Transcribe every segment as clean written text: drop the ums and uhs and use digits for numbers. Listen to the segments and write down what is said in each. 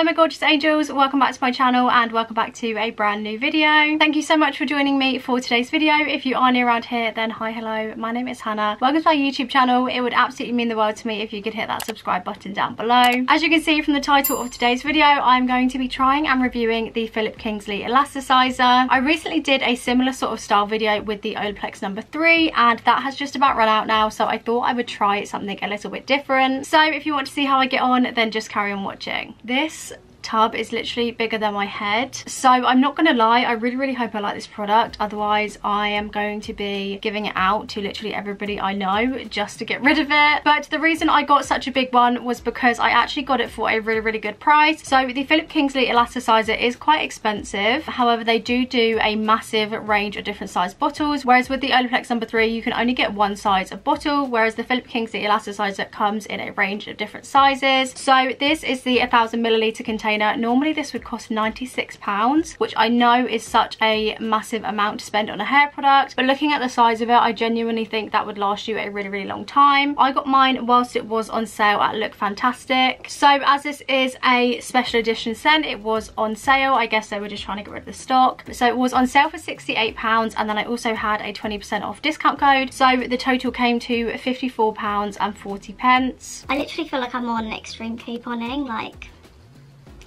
Hello my gorgeous angels, welcome back to my channel and welcome back to a brand new video. Thank you so much for joining me for today's video. If you are new around here, then hi, hello, my name is Hannah. Welcome to my YouTube channel. It would absolutely mean the world to me if you could hit that subscribe button down below. As you can see from the title of today's video, I'm going to be trying and reviewing the Philip Kingsley Elasticizer. I recently did a similar sort of style video with the Olaplex number 3 and that has just about run out now, so I thought I would try something a little bit different. So if you want to see how I get on, then just carry on watching. This tub is literally bigger than my head, so I'm not gonna lie, I really hope I like this product, otherwise I am going to be giving it out to literally everybody I know just to get rid of it. But the reason I got such a big one was because I actually got it for a really good price. So the Philip Kingsley Elasticizer is quite expensive, however they do a massive range of different size bottles, whereas with the Olaplex number 3 you can only get one size of bottle, whereas the Philip Kingsley Elasticizer comes in a range of different sizes. So this is the 1000ml container. Normally this would cost £96, which I know is such a massive amount to spend on a hair product, but looking at the size of it, I genuinely think that would last you a really long time. I got mine whilst it was on sale at Look Fantastic. So as this is a special edition scent, it was on sale. I guess they were just trying to get rid of the stock. So it was on sale for £68, and then I also had a 20% off discount code. So the total came to £54.40. I literally feel like I'm on extreme couponing,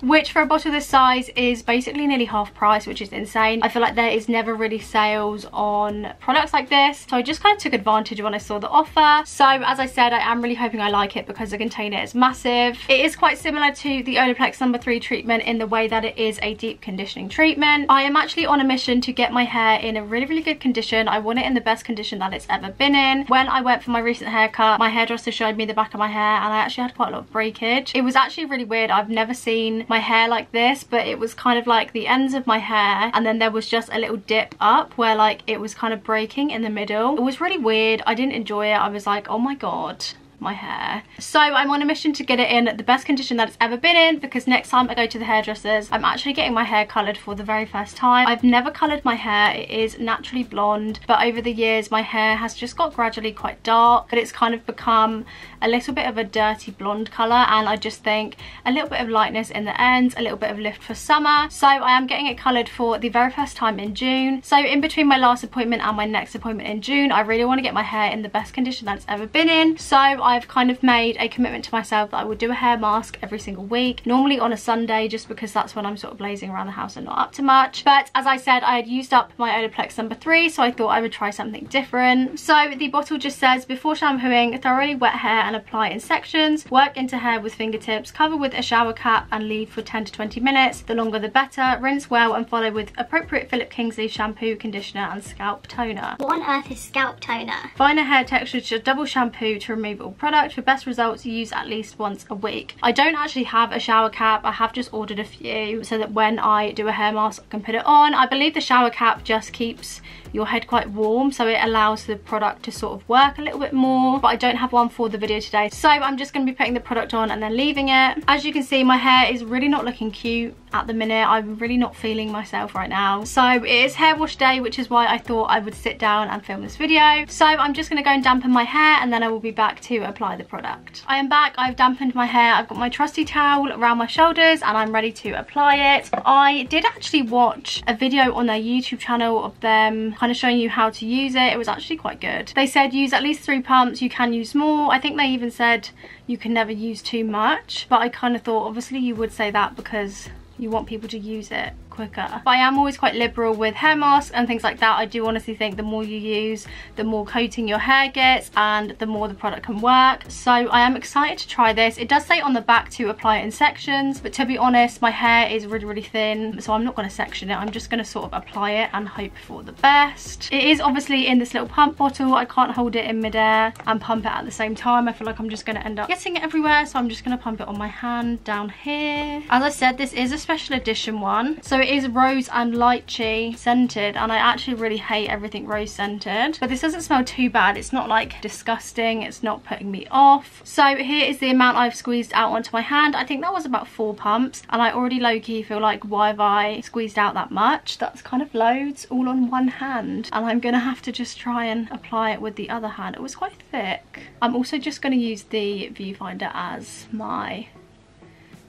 which for a bottle this size is basically nearly half price, which is insane. I feel like there is never really sales on products like this, so I just kind of took advantage when I saw the offer. So as I said, I am really hoping I like it because the container is massive. It is quite similar to the Olaplex number 3 treatment in the way that it is a deep conditioning treatment. I am actually on a mission to get my hair in a really good condition. I want it in the best condition that it's ever been in. When I went for my recent haircut, my hairdresser showed me the back of my hair and I actually had quite a lot of breakage. It was actually really weird. I've never seen my hair like this, but it was kind of like the ends of my hair and then there was just a little dip up where like it was kind of breaking in the middle. It was really weird. I didn't enjoy it. I was like, oh my god, my hair. So I'm on a mission to get it in the best condition that it's ever been in, because next time I go to the hairdressers, I'm actually getting my hair coloured for the very first time. I've never coloured my hair. It is naturally blonde, but over the years my hair has just got gradually quite dark, but it's kind of become a little bit of a dirty blonde colour, and I just think a little bit of lightness in the ends, a little bit of lift for summer. So I am getting it coloured for the very first time in June. So in between my last appointment and my next appointment in June, I really want to get my hair in the best condition that it's ever been in. So I've kind of made a commitment to myself that I would do a hair mask every single week, normally on a Sunday, just because that's when I'm sort of blazing around the house and not up to much. But as I said, I had used up my Olaplex number 3, so I thought I would try something different. So the bottle just says, before shampooing, thoroughly wet hair and apply in sections, work into hair with fingertips, cover with a shower cap and leave for 10 to 20 minutes. The longer the better. Rinse well and follow with appropriate Philip Kingsley shampoo, conditioner and scalp toner. what on earth is scalp toner? Finer hair texture to double shampoo to remove all product. For best results, use at least once a week. I don't actually have a shower cap. I have just ordered a few so that when I do a hair mask I can put it on. I believe the shower cap just keeps your head quite warm, so it allows the product to sort of work a little bit more, but I don't have one for the video today, so I'm just going to be putting the product on and then leaving it. As you can see, my hair is really not looking cute at the minute. I'm really not feeling myself right now. So it is hair wash day, which is why I thought I would sit down and film this video. So I'm just going to go and dampen my hair and then I will be back to apply the product. I am back. I've dampened my hair. I've got my trusty towel around my shoulders and I'm ready to apply it. I did actually watch a video on their YouTube channel of them kind of showing you how to use it. It was actually quite good. They said use at least 3 pumps. You can use more. I think they even said you can never use too much, but I kind of thought obviously you would say that because you want people to use it quicker. But I am always quite liberal with hair masks and things like that. I do honestly think the more you use, the more coating your hair gets and the more the product can work. So I am excited to try this. It does say on the back to apply it in sections, but to be honest, my hair is really thin, so I'm not going to section it. I'm just going to sort of apply it and hope for the best. It is obviously in this little pump bottle. I can't hold it in midair and pump it at the same time. I feel like I'm just going to end up getting it everywhere, so I'm just going to pump it on my hand down here. As I said, this is a special edition one, so it is rose and lychee scented, and I actually really hate everything rose scented, but this doesn't smell too bad. It's not like disgusting, it's not putting me off. So here is the amount I've squeezed out onto my hand. I think that was about 4 pumps, and I already low-key feel like, why have I squeezed out that much? That's kind of loads all on one hand, and I'm gonna have to just try and apply it with the other hand. It was quite thick. I'm also just gonna use the viewfinder as my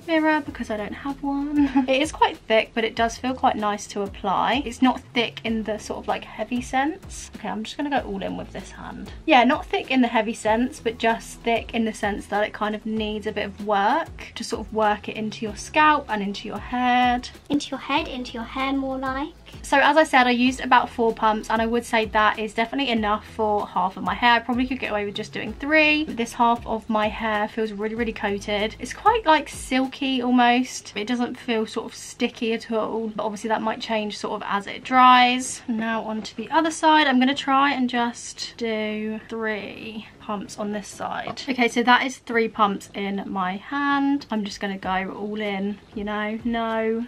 mirror because I don't have one. It is quite thick, but it does feel quite nice to apply. It's not thick in the sort of like heavy sense. Okay, I'm just gonna go all in with this hand. Yeah, not thick in the heavy sense, but just thick in the sense that it kind of needs a bit of work to sort of work it into your scalp and into your head. Into your head, into your hair more like. So as I said, I used about 4 pumps, and I would say that is definitely enough for half of my hair. I probably could get away with just doing 3. This half of my hair feels really, really coated. It's quite like silky almost. It doesn't feel sort of sticky at all, but obviously that might change sort of as it dries. Now onto the other side. I'm gonna try and just do 3 pumps on this side. Okay, so that is 3 pumps in my hand. I'm just gonna go all in, you know, no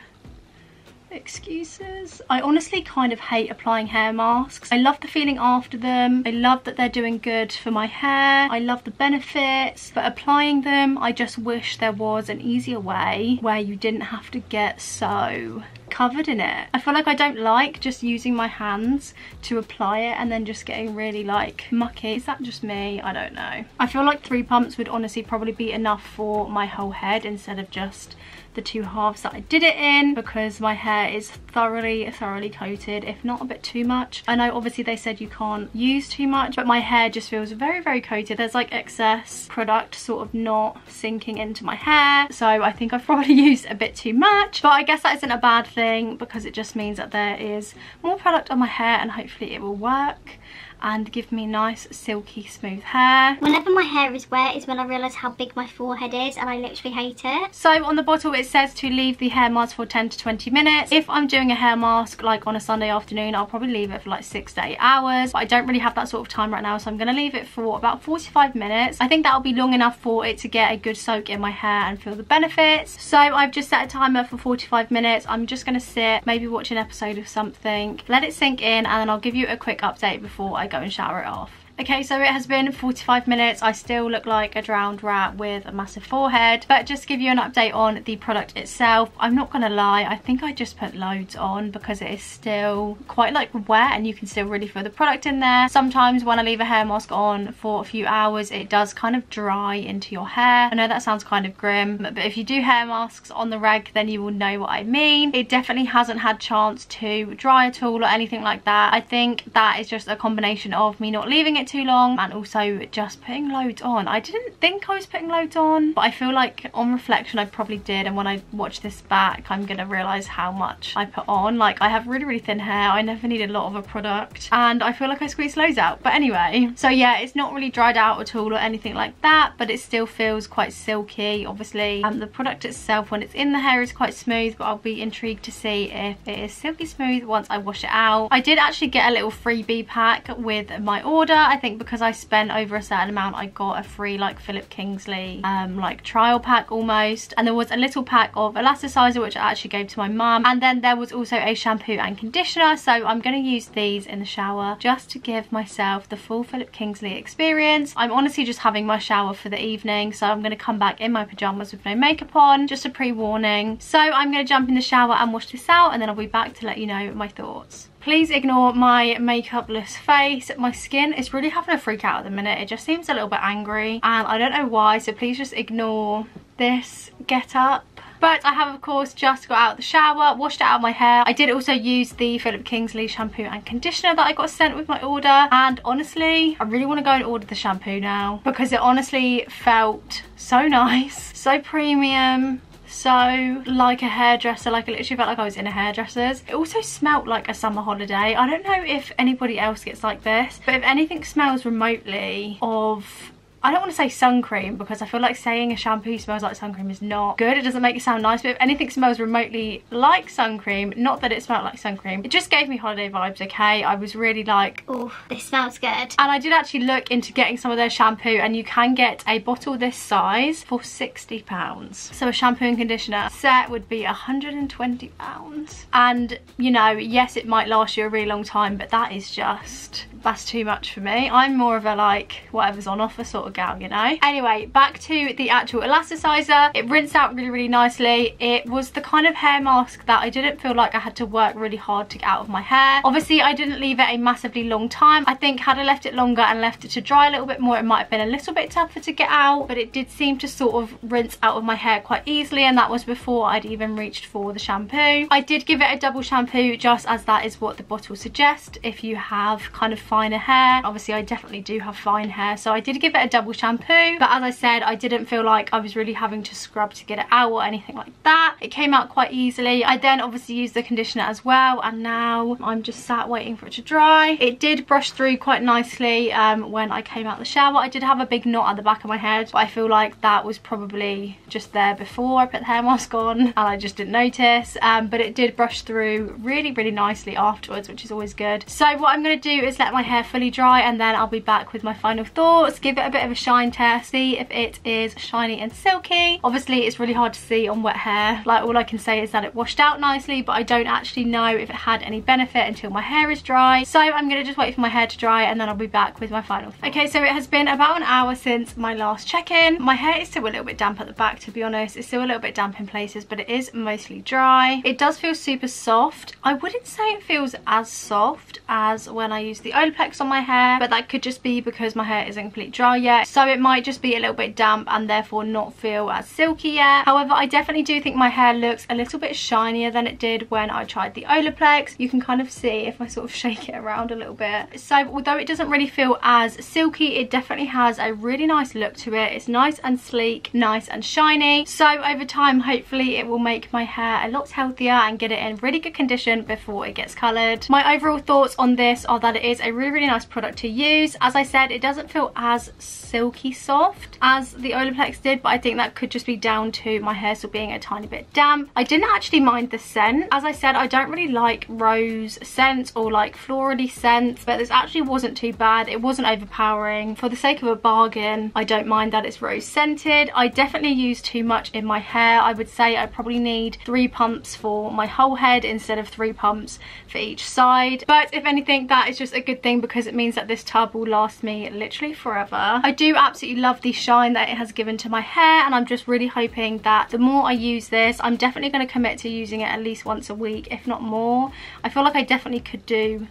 excuses. I honestly kind of hate applying hair masks. I love the feeling after them. I love that they're doing good for my hair. I love the benefits, but applying them, I just wish there was an easier way where you didn't have to get so covered in it. I feel like I don't like just using my hands to apply it and then just getting really like mucky. Is that just me? I don't know. I feel like 3 pumps would honestly probably be enough for my whole head instead of just the 2 halves that I did it in, because my hair is thoroughly coated, if not a bit too much. I know obviously they said you can't use too much, but my hair just feels very coated. There's like excess product sort of not sinking into my hair, so I think I've probably used a bit too much, but I guess that isn't a bad thing because it just means that there is more product on my hair and hopefully it will work and give me nice silky smooth hair. Whenever my hair is wet is when I realise how big my forehead is, and I literally hate it. So on the bottle it says to leave the hair mask for 10 to 20 minutes. If I'm doing a hair mask like on a Sunday afternoon, I'll probably leave it for like 6 to 8 hours, but I don't really have that sort of time right now, so I'm going to leave it for about 45 minutes. I think that'll be long enough for it to get a good soak in my hair and feel the benefits. So I've just set a timer for 45 minutes. I'm just going to sit, maybe watch an episode of something, let it sink in, and then I'll give you a quick update before I go and shower it off. Okay, so it has been 45 minutes. I still look like a drowned rat with a massive forehead, but just to give you an update on the product itself, I'm not gonna lie, I think I just put loads on because it is still quite like wet and you can still really feel the product in there. Sometimes when I leave a hair mask on for a few hours, it does kind of dry into your hair. I know that sounds kind of grim, but if you do hair masks on the reg, then you will know what I mean. It definitely hasn't had chance to dry at all or anything like that. I think that is just a combination of me not leaving it too long and also just putting loads on. I didn't think I was putting loads on, but I feel like on reflection I probably did, and when I watch this back I'm gonna realise how much I put on. Like, I have really thin hair, I never need a lot of a product, and I feel like I squeezed loads out. But anyway, so yeah, it's not really dried out at all or anything like that, but it still feels quite silky. Obviously the product itself when it's in the hair is quite smooth, but I'll be intrigued to see if it is silky smooth once I wash it out. I did actually get a little freebie pack with my order. I think because I spent over a certain amount, I got a free like Philip Kingsley like trial pack almost, and there was a little pack of elasticizer which I actually gave to my mum, and then there was also a shampoo and conditioner. So I'm going to use these in the shower just to give myself the full Philip Kingsley experience. I'm honestly just having my shower for the evening, so I'm going to come back in my pajamas with no makeup on, just a pre-warning. So I'm going to jump in the shower and wash this out, and then I'll be back to let you know my thoughts. Please ignore my makeupless face. My skin is really having a freak out at the minute. It just seems a little bit angry and I don't know why, so please just ignore this get up. But I have of course just got out of the shower, washed out my hair. I did also use the Philip Kingsley shampoo and conditioner that I got sent with my order, and honestly I really want to go and order the shampoo now because it honestly felt so nice, so premium, so like a hairdresser. Like, I literally felt like I was in a hairdresser's. It also smelled like a summer holiday. I don't know if anybody else gets like this, but if anything smells remotely of, I don't want to say sun cream because I feel like saying a shampoo smells like sun cream is not good. It doesn't make it sound nice, but if anything smells remotely like sun cream, not that it smelled like sun cream, it just gave me holiday vibes, okay? I was really like, oh, this smells good. And I did actually look into getting some of their shampoo, and you can get a bottle this size for £60. So a shampoo and conditioner set would be £120. And, you know, yes, it might last you a really long time, but that is just that's too much for me. I'm more of a like whatever's on offer sort of gal, you know. Anyway, back to the actual elasticizer. It rinsed out really nicely. It was the kind of hair mask that I didn't feel like I had to work really hard to get out of my hair. Obviously I didn't leave it a massively long time. I think had I left it longer and left it to dry a little bit more, it might have been a little bit tougher to get out, but it did seem to sort of rinse out of my hair quite easily, and that was before I'd even reached for the shampoo. I did give it a double shampoo just as that is what the bottle suggests if you have kind of finer hair. Obviously I definitely do have fine hair, so I did give it a double shampoo, but as I said, I didn't feel like I was really having to scrub to get it out or anything like that. It came out quite easily. I then obviously used the conditioner as well, and now I'm just sat waiting for it to dry. It did brush through quite nicely when I came out the shower. I did have a big knot at the back of my head, but I feel like that was probably just there before I put the hair mask on and I just didn't notice, but it did brush through really nicely afterwards, which is always good. So what I'm going to do is let my hair fully dry, and then I'll be back with my final thoughts, give it a bit of a shine test, see if it is shiny and silky. Obviously it's really hard to see on wet hair, like all I can say is that it washed out nicely, but I don't actually know if it had any benefit until my hair is dry. So I'm going to just wait for my hair to dry and then I'll be back with my final thoughts. Okay, so it has been about an hour since my last check-in. My hair is still a little bit damp at the back, to be honest. It's still a little bit damp in places, but it is mostly dry. It does feel super soft. I wouldn't say it feels as soft as when I use the Olaplex on my hair, but that could just be because my hair isn't completely dry yet, so it might just be a little bit damp and therefore not feel as silky yet. However, I definitely do think my hair looks a little bit shinier than it did when I tried the Olaplex. You can kind of see if I sort of shake it around a little bit. So although it doesn't really feel as silky, it definitely has a really nice look to it. It's nice and sleek, nice and shiny. So over time, hopefully it will make my hair a lot healthier and get it in really good condition before it gets coloured. My overall thoughts on this are that it is a really nice product to use. As I said, it doesn't feel as silky soft as the Olaplex did, but I think that could just be down to my hair still being a tiny bit damp. I didn't actually mind the scent. As I said, I don't really like rose scents or like florally scents, but this actually wasn't too bad. It wasn't overpowering. For the sake of a bargain, I don't mind that it's rose scented. I definitely use too much in my hair. I would say I probably need 3 pumps for my whole head instead of 3 pumps for each side, but if anything, that is just a good thing because it means that this tub will last me literally forever. I do absolutely love the shine that it has given to my hair, and I'm just really hoping that the more I use this, I'm definitely going to commit to using it at least once a week, if not more. I feel like I definitely could do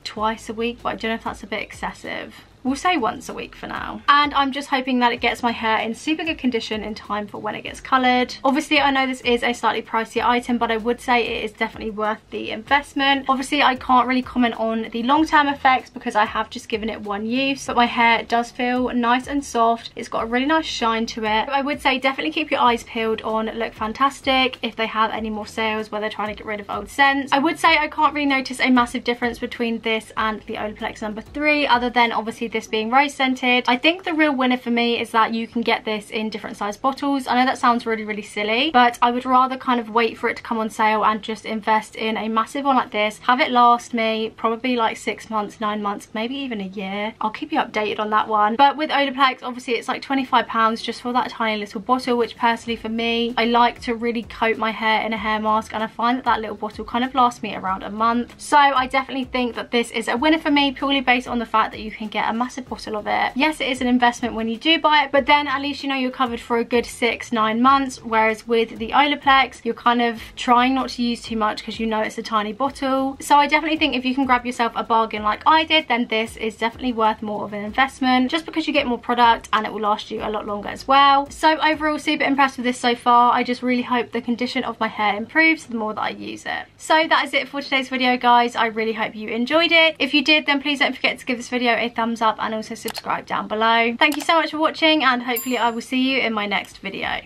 twice a week, but I don't know if that's a bit excessive. We'll say once a week for now. And I'm just hoping that it gets my hair in super good condition in time for when it gets coloured. Obviously, I know this is a slightly pricier item, but I would say it is definitely worth the investment. Obviously, I can't really comment on the long-term effects because I have just given it one use, but my hair does feel nice and soft. It's got a really nice shine to it. I would say definitely keep your eyes peeled on Look Fantastic if they have any more sales where they're trying to get rid of old scents. I would say I can't really notice a massive difference between this and the Olaplex number 3, other than obviously this being rose scented. I think the real winner for me is that you can get this in different size bottles. I know that sounds really silly, but I would rather kind of wait for it to come on sale and just invest in a massive one like this, have it last me probably like 6 months, 9 months, maybe even a year. I'll keep you updated on that one. But with Olaplex, obviously it's like £25 just for that tiny little bottle, which personally for me, I like to really coat my hair in a hair mask, and I find that that little bottle kind of lasts me around a month. So I definitely think that this is a winner for me, purely based on the fact that you can get a massive bottle of it. Yes, it is an investment when you do buy it, but then at least you know you're covered for a good 6-9 months, whereas with the Olaplex, you're kind of trying not to use too much because you know it's a tiny bottle. So I definitely think if you can grab yourself a bargain like I did, then this is definitely worth more of an investment, just because you get more product and it will last you a lot longer as well. So overall, super impressed with this so far. I just really hope the condition of my hair improves the more that I use it. So that is it for today's video, guys. I really hope you enjoyed it. If you did, then please don't forget to give this video a thumbs up and also subscribe down below. Thank you so much for watching, and hopefully I will see you in my next video.